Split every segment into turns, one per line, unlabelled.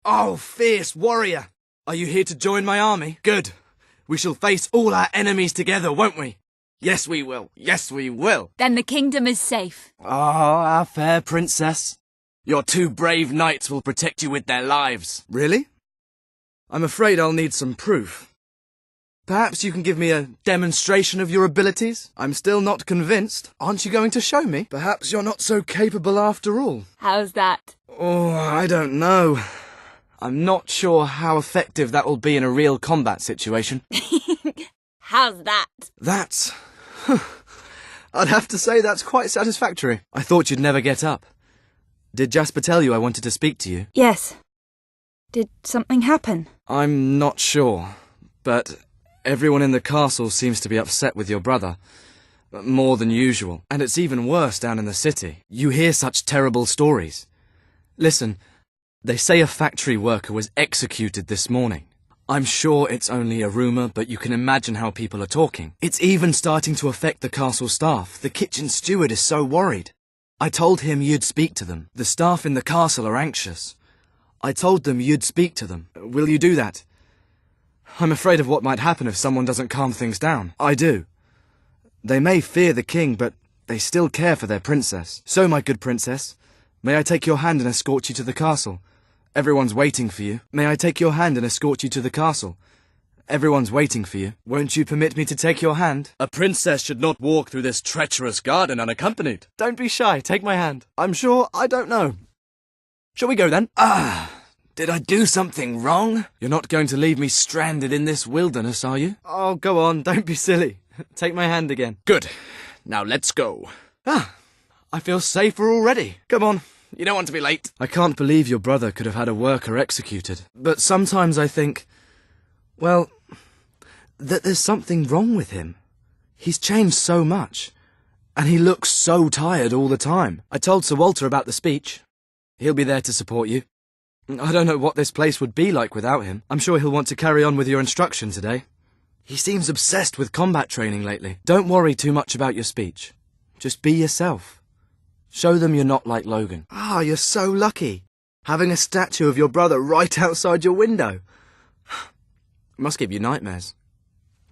Oh, fierce warrior! Are you here to join my army? Good. We shall face all our enemies together, won't we? Yes, we will. Yes, we will.
Then the kingdom is safe.
Ah, our fair princess. Your 2 brave knights will protect you with their lives. Really? I'm afraid I'll need some proof. Perhaps you can give me a demonstration of your abilities? I'm still not convinced. Aren't you going to show me? Perhaps you're not so capable after all.
How's that?
Oh, I don't know. I'm not sure how effective that will be in a real combat situation.
How's that?
That's... I'd have to say that's quite satisfactory. I thought you'd never get up. Did Jasper tell you I wanted to speak to you?
Yes. Did something happen?
I'm not sure, but everyone in the castle seems to be upset with your brother. More than usual. And it's even worse down in the city. You hear such terrible stories. Listen, they say a factory worker was executed this morning. I'm sure it's only a rumour, but you can imagine how people are talking. It's even starting to affect the castle staff. The kitchen steward is so worried. I told him you'd speak to them. The staff in the castle are anxious. I told them you'd speak to them. Will you do that? I'm afraid of what might happen if someone doesn't calm things down. I do. They may fear the king, but they still care for their princess. So, my good princess, may I take your hand and escort you to the castle? Everyone's waiting for you. May I take your hand and escort you to the castle? Everyone's waiting for you. Won't you permit me to take your hand? A princess should not walk through this treacherous garden unaccompanied. Don't be shy. Take my hand. I'm sure I don't know. Shall we go then? Did I do something wrong? You're not going to leave me stranded in this wilderness, are you? Oh, go on. Don't be silly. Take my hand again. Good. Now let's go. I feel safer already. Come on. You don't want to be late. I can't believe your brother could have had a worker executed. But sometimes I think, well, that there's something wrong with him. He's changed so much. And he looks so tired all the time. I told Sir Walter about the speech. He'll be there to support you. I don't know what this place would be like without him. I'm sure he'll want to carry on with your instruction today. He seems obsessed with combat training lately. Don't worry too much about your speech. Just be yourself. Show them you're not like Logan. Ah, you're so lucky. Having a statue of your brother right outside your window. Must give you nightmares.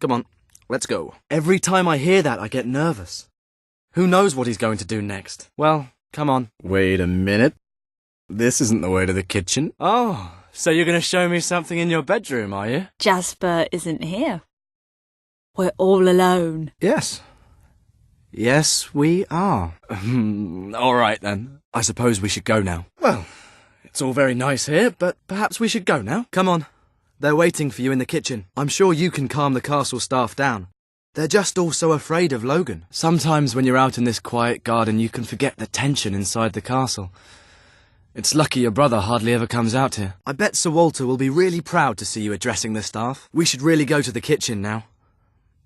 Come on, let's go. Every time I hear that, I get nervous. Who knows what he's going to do next? Well, come on. Wait a minute. This isn't the way to the kitchen. Oh, so you're going to show me something in your bedroom, are you?
Jasper isn't here. We're all alone.
Yes. Yes, we are. All right, then. I suppose we should go now. Well, it's all very nice here, but perhaps we should go now. Come on. They're waiting for you in the kitchen. I'm sure you can calm the castle staff down. They're just all so afraid of Logan. Sometimes when you're out in this quiet garden, you can forget the tension inside the castle. It's lucky your brother hardly ever comes out here. I bet Sir Walter will be really proud to see you addressing the staff. We should really go to the kitchen now.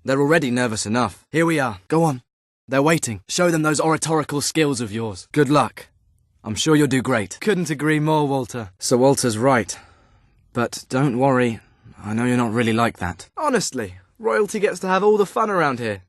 They're already nervous enough. Here we are. Go on. They're waiting. Show them those oratorical skills of yours. Good luck. I'm sure you'll do great. Couldn't agree more, Walter. Sir Walter's right. But don't worry. I know you're not really like that. Honestly, royalty gets to have all the fun around here.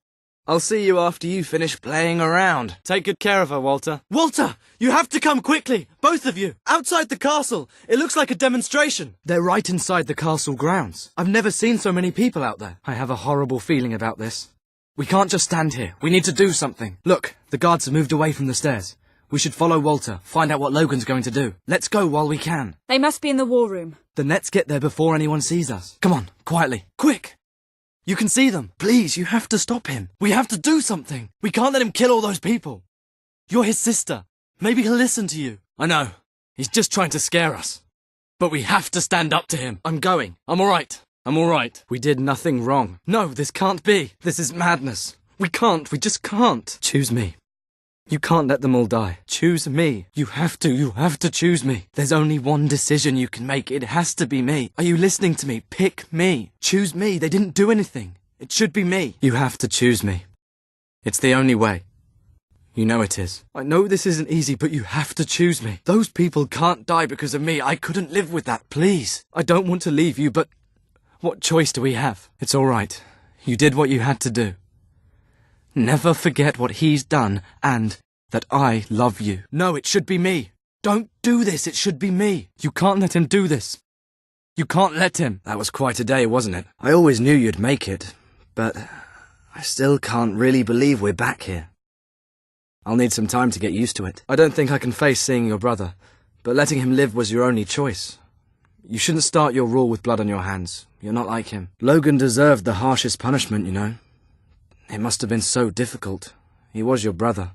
I'll see you after you finish playing around. Take good care of her, Walter. Walter! You have to come quickly! Both of you! Outside the castle! It looks like a demonstration! They're right inside the castle grounds. I've never seen so many people out there. I have a horrible feeling about this. We can't just stand here. We need to do something. Look, the guards have moved away from the stairs. We should follow Walter, find out what Logan's going to do. Let's go while we can.
They must be in the war room.
Then let's get there before anyone sees us. Come on, quietly. Quick! You can see them. Please, you have to stop him. We have to do something. We can't let him kill all those people. You're his sister. Maybe he'll listen to you. I know. He's just trying to scare us. But we have to stand up to him. I'm going. I'm all right. I'm all right. We did nothing wrong. No, this can't be. This is madness. We can't. We just can't. Choose me. You can't let them all die. Choose me. You have to choose me. There's only one decision you can make. It has to be me. Are you listening to me? Pick me. Choose me. They didn't do anything. It should be me. You have to choose me. It's the only way. You know it is. I know this isn't easy, but you have to choose me. Those people can't die because of me. I couldn't live with that, please. I don't want to leave you, but what choice do we have? It's all right. You did what you had to do. Never forget what he's done and that I love you. No, it should be me. Don't do this, it should be me. You can't let him do this. You can't let him. That was quite a day, wasn't it? I always knew you'd make it, but I still can't really believe we're back here. I'll need some time to get used to it. I don't think I can face seeing your brother, but letting him live was your only choice. You shouldn't start your rule with blood on your hands. You're not like him. Logan deserved the harshest punishment, you know. It must have been so difficult. He was your brother.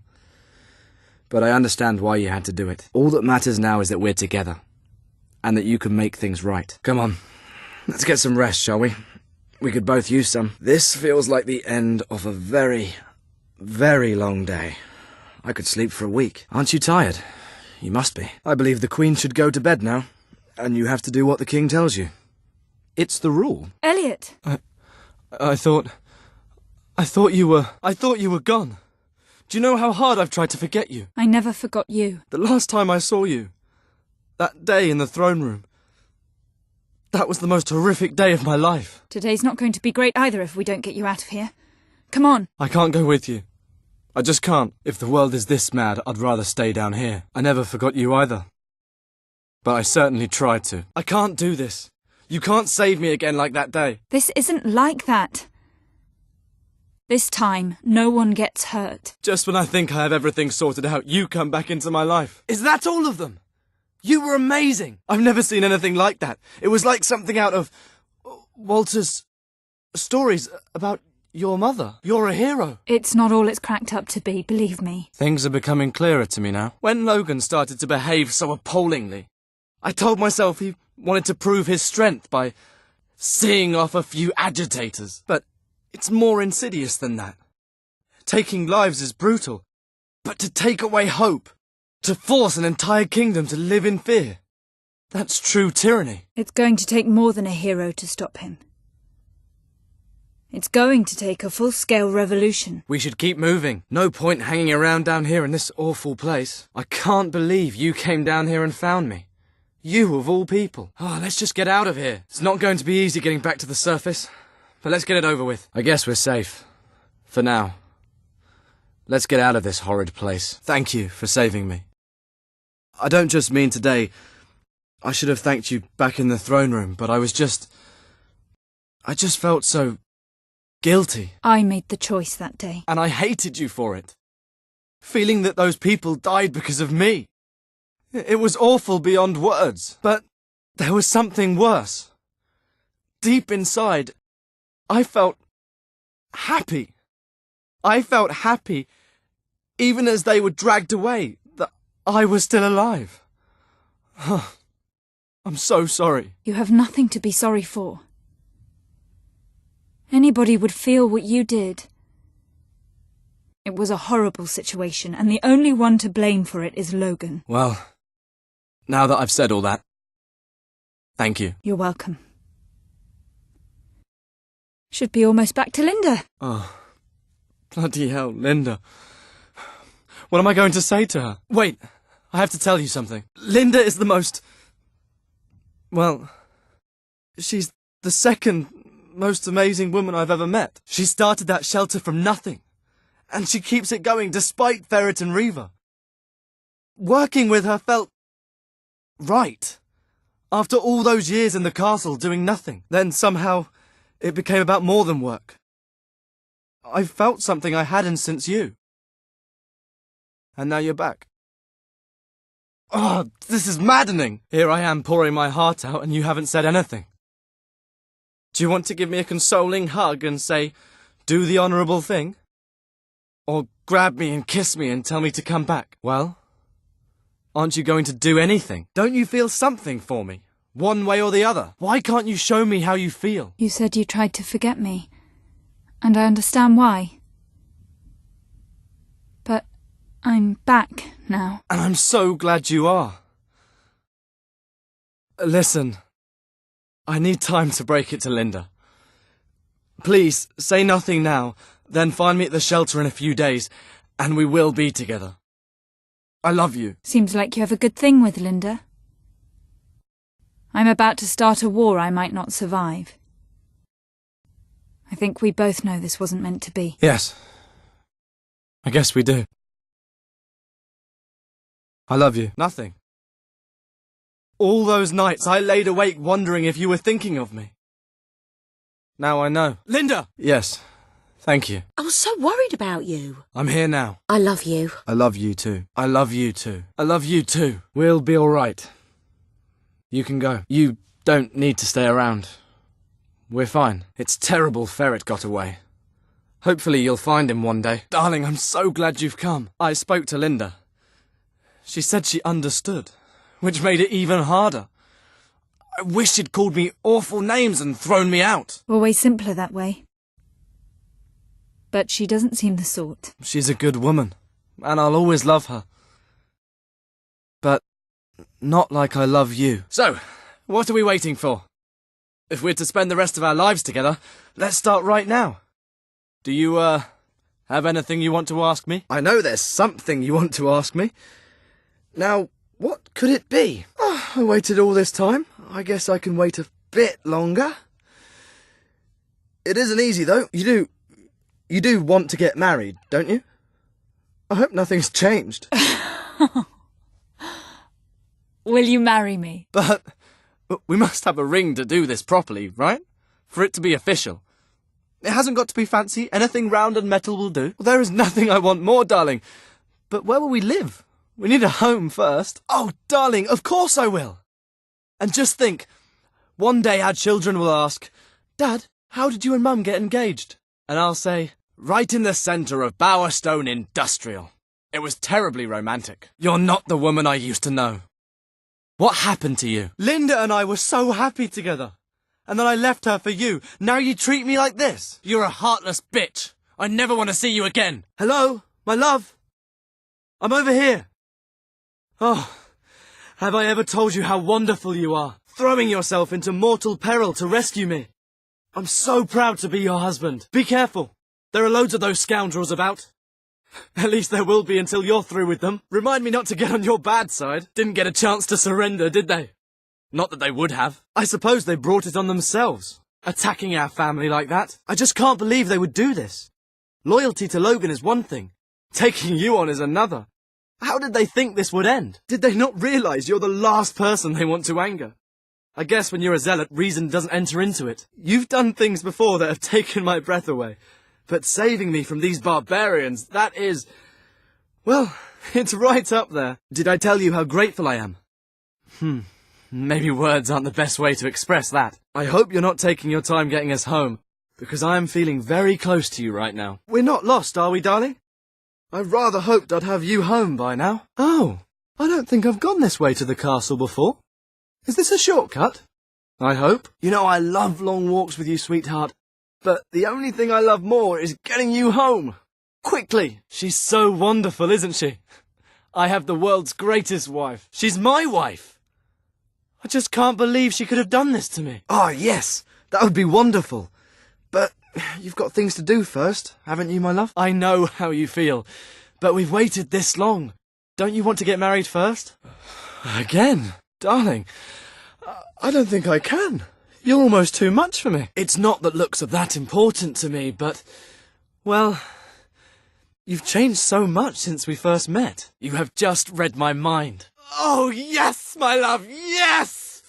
But I understand why you had to do it. All that matters now is that we're together, and that you can make things right. Come on, let's get some rest, shall we? We could both use some. This feels like the end of a very, very long day. I could sleep for a week. Aren't you tired? You must be. I believe the Queen should go to bed now, and you have to do what the King tells you. It's the rule.
Elliot!
I thought you were gone. Do you know how hard I've tried to forget you?
I never forgot you.
The last time I saw you, that day in the throne room, that was the most horrific day of my life.
Today's not going to be great either if we don't get you out of here. Come on.
I can't go with you. I just can't. If the world is this mad, I'd rather stay down here. I never forgot you either. But I certainly tried to. I can't do this. You can't save me again like that day.
This isn't like that. This time, no one gets hurt.
Just when I think I have everything sorted out, you come back into my life. Is that all of them? You were amazing. I've never seen anything like that. It was like something out of Walter's stories about your mother. You're a hero.
It's not all it's cracked up to be, believe me.
Things are becoming clearer to me now. When Logan started to behave so appallingly, I told myself he wanted to prove his strength by seeing off a few agitators. But it's more insidious than that. Taking lives is brutal, but to take away hope, to force an entire kingdom to live in fear, that's true tyranny.
It's going to take more than a hero to stop him. It's going to take a full-scale revolution.
We should keep moving. No point hanging around down here in this awful place. I can't believe you came down here and found me. You of all people. Oh, let's just get out of here. It's not going to be easy getting back to the surface, but let's get it over with. I guess we're safe. For now. Let's get out of this horrid place. Thank you for saving me. I don't just mean today. I should have thanked you back in the throne room, but I just felt so guilty.
I made the choice that day.
And I hated you for it. Feeling that those people died because of me. It was awful beyond words. But there was something worse. Deep inside, I felt happy. I felt happy, even as they were dragged away, that I was still alive. I'm so sorry.
You have nothing to be sorry for. Anybody would feel what you did. It was a horrible situation, and the only one to blame for it is Logan.
Well, now that I've said all that, thank you.
You're welcome. Should be almost back to Linda.
Oh, bloody hell, Linda. What am I going to say to her? Wait, I have to tell you something. Linda is the most... Well, she's the second most amazing woman I've ever met. She started that shelter from nothing, and she keeps it going despite Ferret and Reaver. Working with her felt right. After all those years in the castle doing nothing, then somehow it became about more than work. I felt something I hadn't since you. And now you're back. Oh, this is maddening! Here I am pouring my heart out and you haven't said anything. Do you want to give me a consoling hug and say, do the honourable thing? Or grab me and kiss me and tell me to come back? Well, aren't you going to do anything? Don't you feel something for me? One way or the other? Why can't you show me how you feel?
You said you tried to forget me, and I understand why. But I'm back now.
And I'm so glad you are. Listen, I need time to break it to Linda. Please, say nothing now, then find me at the shelter in a few days, and we will be together. I love you.
Seems like you have a good thing with Linda. I'm about to start a war I might not survive. I think we both know this wasn't meant to be.
Yes. I guess we do. I love you. Nothing. All those nights I laid awake wondering if you were thinking of me. Now I know. Linda! Yes. Thank you.
I was so worried about you.
I'm here now.
I love you.
I love you too. I love you too. I love you too. We'll be alright. You can go. You don't need to stay around. We're fine. It's terrible Ferret got away. Hopefully you'll find him one day. Darling, I'm so glad you've come. I spoke to Linda. She said she understood, which made it even harder. I wish she'd called me awful names and thrown me out.
Always simpler that way. But she doesn't seem the sort.
She's a good woman, and I'll always love her. But not like I love you. So, what are we waiting for? If we're to spend the rest of our lives together, let's start right now. Do you, have anything you want to ask me? I know there's something you want to ask me. Now, what could it be? Oh, I waited all this time. I guess I can wait a bit longer. It isn't easy, though. You do want to get married, don't you? I hope nothing's changed.
Will you marry me?
But we must have a ring to do this properly, right? For it to be official. It hasn't got to be fancy. Anything round and metal will do. Well, there is nothing I want more, darling. But where will we live? We need a home first. Oh, darling, of course I will. And just think, one day our children will ask, Dad, how did you and Mum get engaged? And I'll say, right in the centre of Bowerstone Industrial. It was terribly romantic. You're not the woman I used to know. What happened to you? Linda and I were so happy together. And then I left her for you. Now you treat me like this. You're a heartless bitch. I never want to see you again. Hello, my love. I'm over here. Oh, have I ever told you how wonderful you are? Throwing yourself into mortal peril to rescue me. I'm so proud to be your husband. Be careful. There are loads of those scoundrels about. At least there will be until you're through with them. Remind me not to get on your bad side. Didn't get a chance to surrender, did they? Not that they would have. I suppose they brought it on themselves. Attacking our family like that. I just can't believe they would do this. Loyalty to Logan is one thing. Taking you on is another. How did they think this would end? Did they not realise you're the last person they want to anger? I guess when you're a zealot, reason doesn't enter into it. You've done things before that have taken my breath away. But saving me from these barbarians, that is... Well, it's right up there. Did I tell you how grateful I am? Maybe words aren't the best way to express that. I hope you're not taking your time getting us home, because I am feeling very close to you right now. We're not lost, are we, darling? I rather hoped I'd have you home by now. Oh, I don't think I've gone this way to the castle before. Is this a shortcut? I hope. You know, I love long walks with you, sweetheart. But the only thing I love more is getting you home. Quickly. She's so wonderful, isn't she? I have the world's greatest wife. She's my wife. I just can't believe she could have done this to me. Oh, yes. That would be wonderful. But you've got things to do first, haven't you, my love? I know how you feel. But we've waited this long. Don't you want to get married first? Again? Darling, I don't think I can. You're almost too much for me. It's not that looks are that important to me, but... Well, you've changed so much since we first met. You have just read my mind. Oh, yes, my love, yes!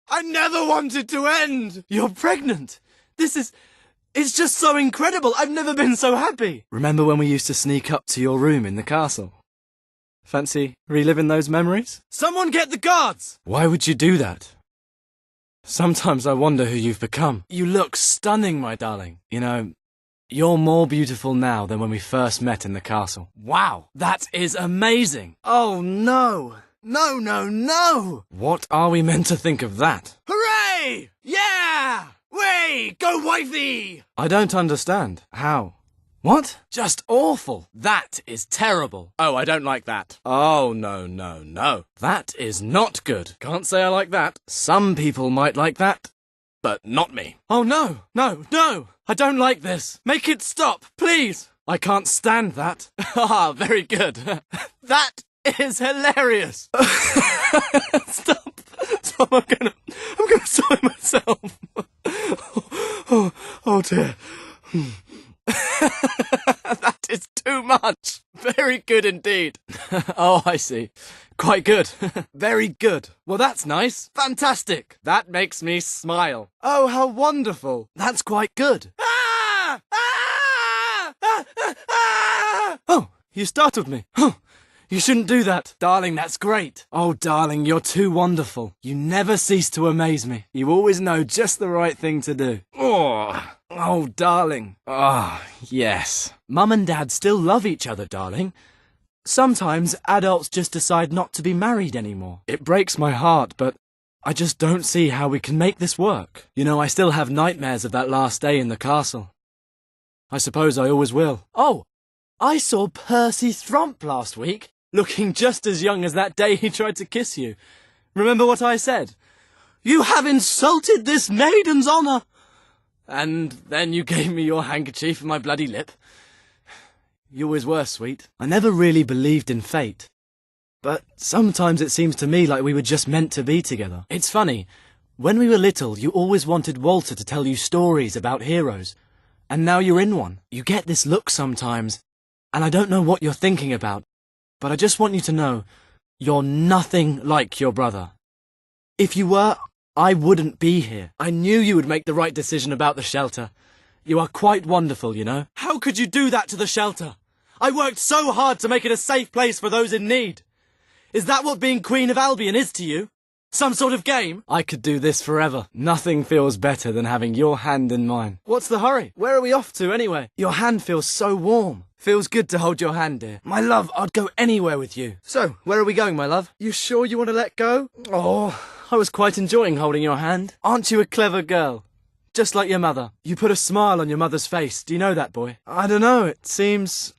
I never wanted to end. You're pregnant. It's just so incredible. I've never been so happy. Remember when we used to sneak up to your room in the castle? Fancy reliving those memories? Someone get the guards! Why would you do that? Sometimes I wonder who you've become. You look stunning, my darling. You know, you're more beautiful now than when we first met in the castle. Wow, that is amazing. Oh, no. No, no, no! What are we meant to think of that? Hooray! Yeah! Way! Go wifey! I don't understand. How? What? Just awful. That is terrible. Oh, I don't like that. Oh, no, no, no. That is not good. Can't say I like that. Some people might like that, but not me. Oh, no, no, no. I don't like this. Make it stop, please. I can't stand that. Ah, very good. That is hilarious. Stop. Stop. I'm gonna soil myself. Oh dear. That is too much. Very good indeed. Oh, I see. Quite good. Very good. Well, that's nice. Fantastic. That makes me smile. Oh, how wonderful. That's quite good. Ah! Ah! Ah! Ah! Ah! Oh, you startled me. Oh, you shouldn't do that. Darling, that's great. Oh, darling, you're too wonderful. You never cease to amaze me. You always know just the right thing to do. Oh, darling. Ah, yes. Mum and Dad still love each other, darling. Sometimes adults just decide not to be married anymore. It breaks my heart, but I just don't see how we can make this work. You know, I still have nightmares of that last day in the castle. I suppose I always will. Oh, I saw Percy Thrump last week, looking just as young as that day he tried to kiss you. Remember what I said? You have insulted this maiden's honour! And then you gave me your handkerchief and my bloody lip. You always were sweet. I never really believed in fate. But sometimes it seems to me like we were just meant to be together. It's funny. When we were little, you always wanted Walter to tell you stories about heroes. And now you're in one. You get this look sometimes, and I don't know what you're thinking about. But I just want you to know, you're nothing like your brother. If you were, I wouldn't be here. I knew you would make the right decision about the shelter. You are quite wonderful, you know. How could you do that to the shelter? I worked so hard to make it a safe place for those in need. Is that what being Queen of Albion is to you? Some sort of game? I could do this forever. Nothing feels better than having your hand in mine. What's the hurry? Where are we off to anyway? Your hand feels so warm. Feels good to hold your hand, dear. My love, I'd go anywhere with you. So, where are we going, my love? You sure you want to let go? Oh, I was quite enjoying holding your hand. Aren't you a clever girl? Just like your mother. You put a smile on your mother's face. Do you know that, boy? I don't know. It seems...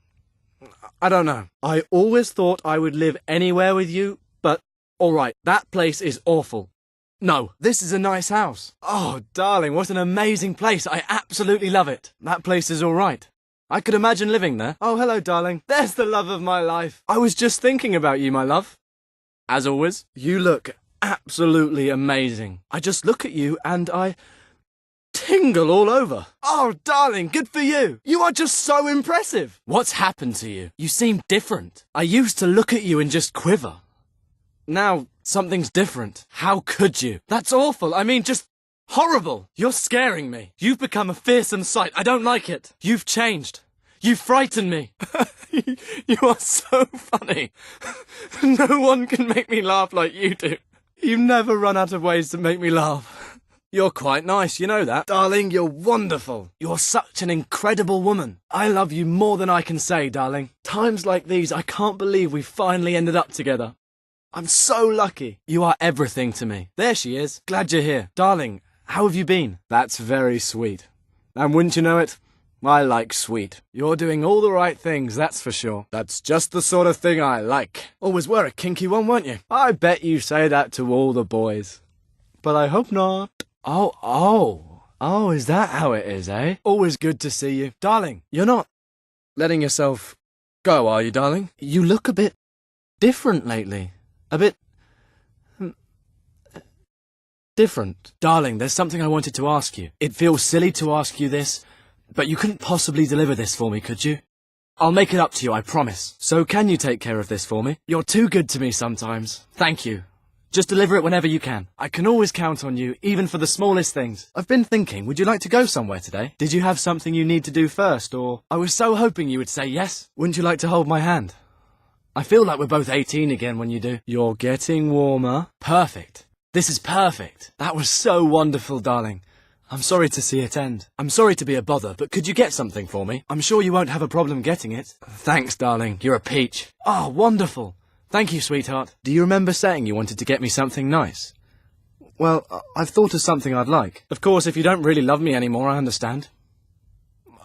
I don't know. I always thought I would live anywhere with you, but alright, that place is awful. No, this is a nice house. Oh, darling, what an amazing place. I absolutely love it. That place is alright. I could imagine living there. Oh, hello, darling. There's the love of my life. I was just thinking about you, my love. As always, you look absolutely amazing. I just look at you and I... tingle all over. Oh, darling, good for you. You are just so impressive. What's happened to you? You seem different. I used to look at you and just quiver. Now, something's different. How could you? That's awful. I mean, just horrible. You're scaring me. You've become a fearsome sight. I don't like it. You've changed. You frighten me. You are so funny. No one can make me laugh like you do. You never run out of ways to make me laugh. You're quite nice, you know that. Darling, you're wonderful. You're such an incredible woman. I love you more than I can say, darling. Times like these, I can't believe we finally ended up together. I'm so lucky. You are everything to me. There she is. Glad you're here. Darling, how have you been? That's very sweet. And wouldn't you know it? I like sweet. You're doing all the right things, that's for sure. That's just the sort of thing I like. Always were a kinky one, weren't you? I bet you say that to all the boys. But I hope not. Oh, is that how it is, eh? Always good to see you. Darling, you're not letting yourself go, are you, darling? You look a bit different lately. A bit... different. Darling, there's something I wanted to ask you. It feels silly to ask you this, but you couldn't possibly deliver this for me, could you? I'll make it up to you, I promise. So can you take care of this for me? You're too good to me sometimes. Thank you. Just deliver it whenever you can. I can always count on you, even for the smallest things. I've been thinking, would you like to go somewhere today? Did you have something you need to do first, or... I was so hoping you would say yes. Wouldn't you like to hold my hand? I feel like we're both 18 again when you do. You're getting warmer. Perfect. This is perfect. That was so wonderful, darling. I'm sorry to see it end. I'm sorry to be a bother, but could you get something for me? I'm sure you won't have a problem getting it. Thanks, darling. You're a peach. Oh, wonderful. Thank you, sweetheart. Do you remember saying you wanted to get me something nice? Well, I've thought of something I'd like. Of course, if you don't really love me anymore, I understand.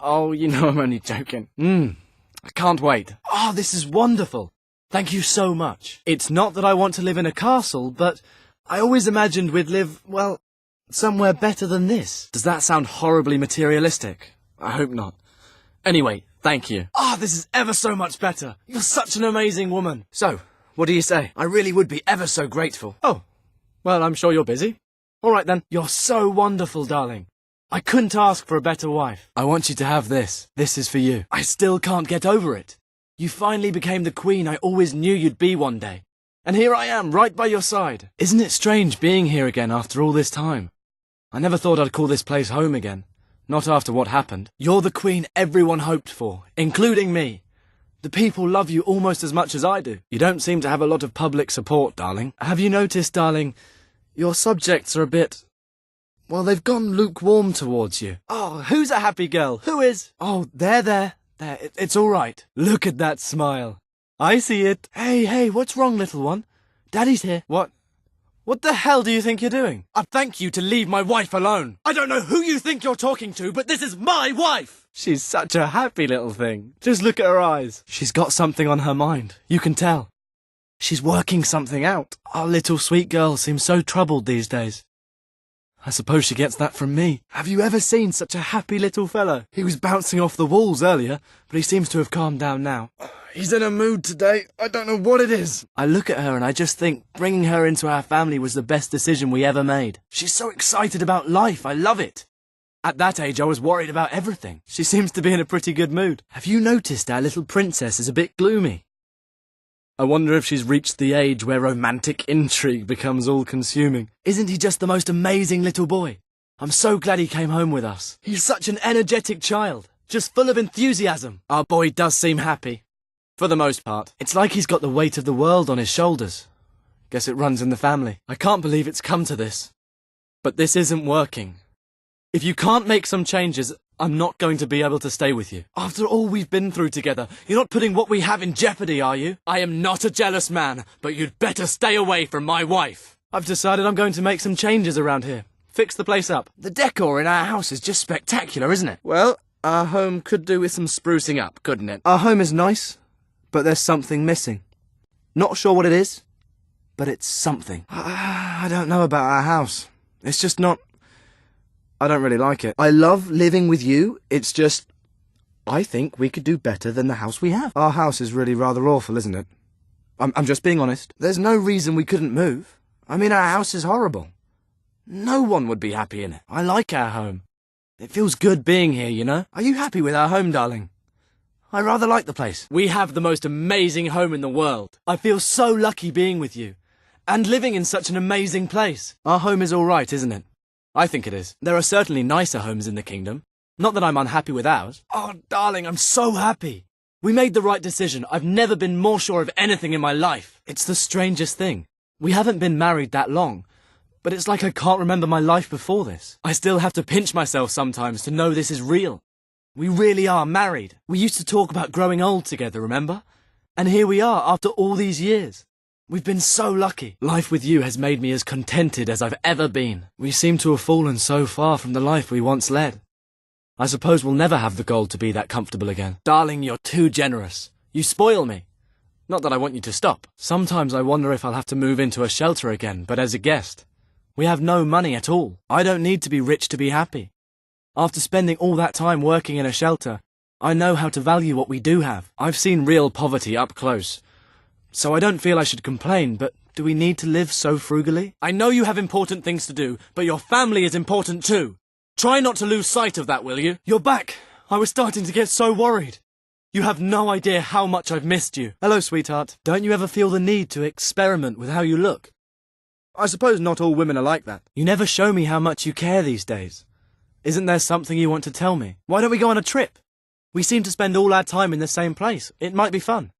Oh, you know I'm only joking. I can't wait. Oh, this is wonderful. Thank you so much. It's not that I want to live in a castle, but I always imagined we'd live, well, somewhere better than this. Does that sound horribly materialistic? I hope not. Anyway, thank you. Ah, this is ever so much better. You're such an amazing woman. So, what do you say? I really would be ever so grateful. Oh, well, I'm sure you're busy. All right then. You're so wonderful, darling. I couldn't ask for a better wife. I want you to have this. This is for you. I still can't get over it. You finally became the queen I always knew you'd be one day. And here I am, right by your side. Isn't it strange being here again after all this time? I never thought I'd call this place home again. Not after what happened. You're the queen everyone hoped for, including me. The people love you almost as much as I do. You don't seem to have a lot of public support, darling. Have you noticed, darling, your subjects are a bit... well, they've gone lukewarm towards you. Oh, who's a happy girl? Who is? Oh, there. It's all right. Look at that smile. I see it. Hey, what's wrong, little one? Daddy's here. What the hell do you think you're doing? I'd thank you to leave my wife alone. I don't know who you think you're talking to, but this is my wife. She's such a happy little thing. Just look at her eyes. She's got something on her mind. You can tell. She's working something out. Our little sweet girl seems so troubled these days. I suppose she gets that from me. Have you ever seen such a happy little fellow? He was bouncing off the walls earlier, but he seems to have calmed down now. He's in a mood today. I don't know what it is. I look at her and I just think bringing her into our family was the best decision we ever made. She's so excited about life. I love it. At that age, I was worried about everything. She seems to be in a pretty good mood. Have you noticed our little princess is a bit gloomy? I wonder if she's reached the age where romantic intrigue becomes all-consuming. Isn't he just the most amazing little boy? I'm so glad he came home with us. He's such an energetic child, just full of enthusiasm. Our boy does seem happy. For the most part. It's like he's got the weight of the world on his shoulders. Guess it runs in the family. I can't believe it's come to this. But this isn't working. If you can't make some changes, I'm not going to be able to stay with you. After all we've been through together, you're not putting what we have in jeopardy, are you? I am not a jealous man, but you'd better stay away from my wife. I've decided I'm going to make some changes around here. Fix the place up. The decor in our house is just spectacular, isn't it? Well, our home could do with some sprucing up, couldn't it? Our home is nice, but there's something missing. Not sure what it is, but it's something. I don't know about our house. It's just not... I don't really like it. I love living with you. It's just... I think we could do better than the house we have. Our house is really rather awful, isn't it? I'm just being honest. There's no reason we couldn't move. I mean, our house is horrible. No one would be happy in it. I like our home. It feels good being here, you know? Are you happy with our home, darling? I rather like the place. We have the most amazing home in the world. I feel so lucky being with you. And living in such an amazing place. Our home is all right, isn't it? I think it is. There are certainly nicer homes in the kingdom. Not that I'm unhappy with ours. Oh, darling, I'm so happy. We made the right decision. I've never been more sure of anything in my life. It's the strangest thing. We haven't been married that long, but it's like I can't remember my life before this. I still have to pinch myself sometimes to know this is real. We really are married. We used to talk about growing old together, remember? And here we are after all these years. We've been so lucky. Life with you has made me as contented as I've ever been. We seem to have fallen so far from the life we once led. I suppose we'll never have the gold to be that comfortable again. Darling, you're too generous. You spoil me. Not that I want you to stop. Sometimes I wonder if I'll have to move into a shelter again, but as a guest. We have no money at all. I don't need to be rich to be happy. After spending all that time working in a shelter, I know how to value what we do have. I've seen real poverty up close. So I don't feel I should complain, but do we need to live so frugally? I know you have important things to do, but your family is important too. Try not to lose sight of that, will you? You're back. I was starting to get so worried. You have no idea how much I've missed you. Hello, sweetheart. Don't you ever feel the need to experiment with how you look? I suppose not all women are like that. You never show me how much you care these days. Isn't there something you want to tell me? Why don't we go on a trip? We seem to spend all our time in the same place. It might be fun.